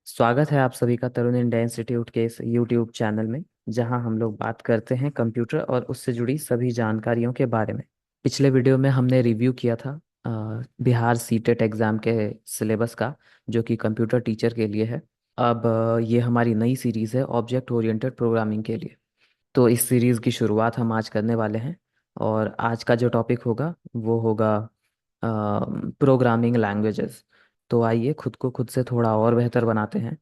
स्वागत है आप सभी का तरुण इंडिया इंस्टीट्यूट के इस यूट्यूब चैनल में, जहां हम लोग बात करते हैं कंप्यूटर और उससे जुड़ी सभी जानकारियों के बारे में। पिछले वीडियो में हमने रिव्यू किया था बिहार सीटेट एग्ज़ाम के सिलेबस का, जो कि कंप्यूटर टीचर के लिए है। अब ये हमारी नई सीरीज़ है ऑब्जेक्ट ओरिएंटेड प्रोग्रामिंग के लिए। तो इस सीरीज़ की शुरुआत हम आज करने वाले हैं। और आज का जो टॉपिक होगा वो होगा प्रोग्रामिंग लैंग्वेजेस। तो आइए खुद को खुद से थोड़ा और बेहतर बनाते हैं।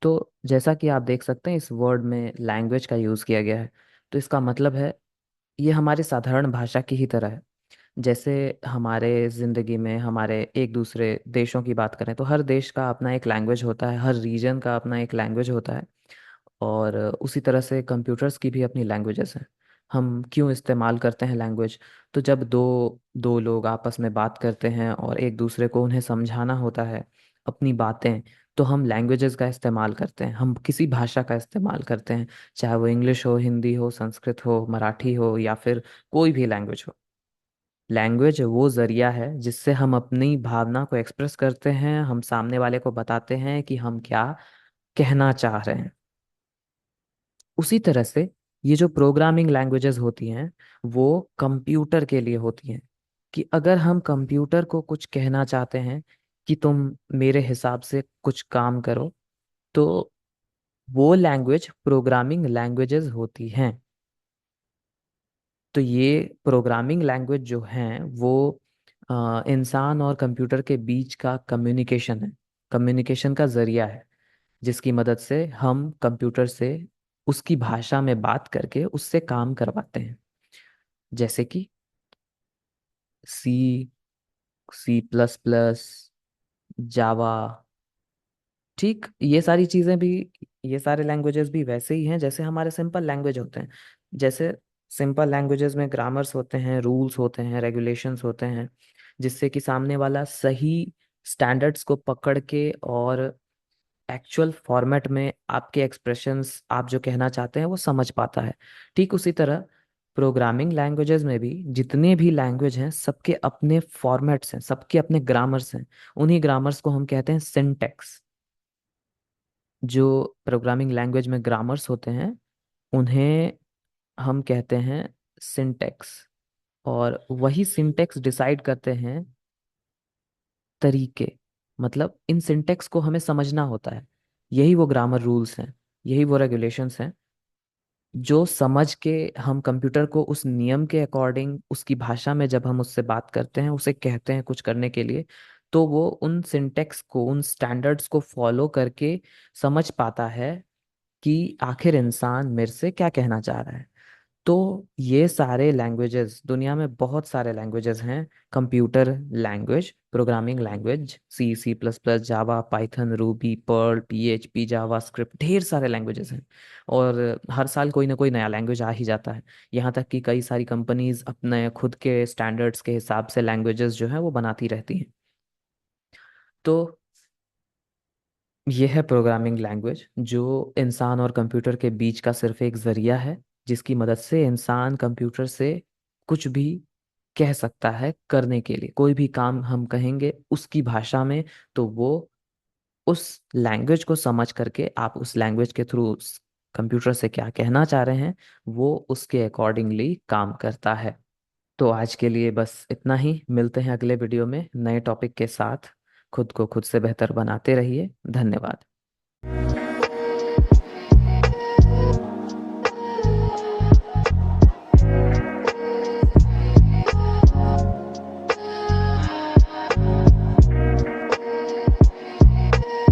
तो जैसा कि आप देख सकते हैं, इस वर्ड में लैंग्वेज का यूज़ किया गया है। तो इसका मतलब है, ये हमारी साधारण भाषा की ही तरह है। जैसे हमारे ज़िंदगी में हमारे एक दूसरे देशों की बात करें तो हर देश का अपना एक लैंग्वेज होता है, हर रीजन का अपना एक लैंग्वेज होता है। और उसी तरह से कंप्यूटर्स की भी अपनी लैंग्वेजेस हैं। हम क्यों इस्तेमाल करते हैं लैंग्वेज? तो जब दो दो लोग आपस में बात करते हैं और एक दूसरे को उन्हें समझाना होता है अपनी बातें, तो हम लैंग्वेजेस का इस्तेमाल करते हैं, हम किसी भाषा का इस्तेमाल करते हैं। चाहे वो इंग्लिश हो, हिंदी हो, संस्कृत हो, मराठी हो, या फिर कोई भी लैंग्वेज हो। लैंग्वेज वो जरिया है जिससे हम अपनी भावना को एक्सप्रेस करते हैं, हम सामने वाले को बताते हैं कि हम क्या कहना चाह रहे हैं। उसी तरह से ये जो प्रोग्रामिंग लैंग्वेजेस होती हैं वो कंप्यूटर के लिए होती हैं। कि अगर हम कंप्यूटर को कुछ कहना चाहते हैं कि तुम मेरे हिसाब से कुछ काम करो, तो वो लैंग्वेज प्रोग्रामिंग लैंग्वेजेस होती हैं। तो ये प्रोग्रामिंग लैंग्वेज जो हैं वो इंसान और कंप्यूटर के बीच का कम्युनिकेशन है, कम्युनिकेशन का जरिया है, जिसकी मदद से हम कंप्यूटर से उसकी भाषा में बात करके उससे काम करवाते हैं। जैसे कि सी, C++, जावा। ठीक, ये सारी चीज़ें भी, ये सारे लैंग्वेजेस भी वैसे ही हैं जैसे हमारे सिंपल लैंग्वेज होते हैं। जैसे सिंपल लैंग्वेजेस में ग्रामर्स होते हैं, रूल्स होते हैं, रेगुलेशंस होते हैं, जिससे कि सामने वाला सही स्टैंडर्ड्स को पकड़ के और एक्चुअल फॉर्मेट में आपके एक्सप्रेशंस, आप जो कहना चाहते हैं, वो समझ पाता है। ठीक उसी तरह प्रोग्रामिंग लैंग्वेजेस में भी जितने भी लैंग्वेज हैं सबके अपने फॉर्मेट्स हैं, सबके अपने ग्रामर्स हैं। उन्हीं ग्रामर्स को हम कहते हैं सिंटेक्स। जो प्रोग्रामिंग लैंग्वेज में ग्रामर्स होते हैं उन्हें हम कहते हैं सिंटेक्स। और वही सिंटेक्स डिसाइड करते हैं तरीके। मतलब इन सिंटेक्स को हमें समझना होता है। यही वो ग्रामर रूल्स हैं, यही वो रेगुलेशंस हैं, जो समझ के हम कंप्यूटर को उस नियम के अकॉर्डिंग उसकी भाषा में जब हम उससे बात करते हैं, उसे कहते हैं कुछ करने के लिए, तो वो उन सिंटेक्स को, उन स्टैंडर्ड्स को फॉलो करके समझ पाता है कि आखिर इंसान मेरे से क्या कहना चाह रहा है। तो ये सारे लैंग्वेजेस, दुनिया में बहुत सारे लैंग्वेजेस हैं। Computer language, programming language, C++, जावा, पाइथन, रूबी, पर्ल, PHP, जावा स्क्रिप्ट, ढेर सारे लैंग्वेजेस हैं। और हर साल कोई ना कोई नया लैंग्वेज आ ही जाता है। यहाँ तक कि कई सारी कंपनीज अपने खुद के स्टैंडर्ड्स के हिसाब से लैंग्वेजेस जो है वो बनाती रहती हैं। तो यह है प्रोग्रामिंग लैंग्वेज, जो इंसान और कंप्यूटर के बीच का सिर्फ एक जरिया है, जिसकी मदद से इंसान कंप्यूटर से कुछ भी कह सकता है करने के लिए। कोई भी काम हम कहेंगे उसकी भाषा में, तो वो उस लैंग्वेज को समझ करके, आप उस लैंग्वेज के थ्रू कंप्यूटर से क्या कहना चाह रहे हैं, वो उसके अकॉर्डिंगली काम करता है। तो आज के लिए बस इतना ही। मिलते हैं अगले वीडियो में नए टॉपिक के साथ। खुद को खुद से बेहतर बनाते रहिए। धन्यवाद।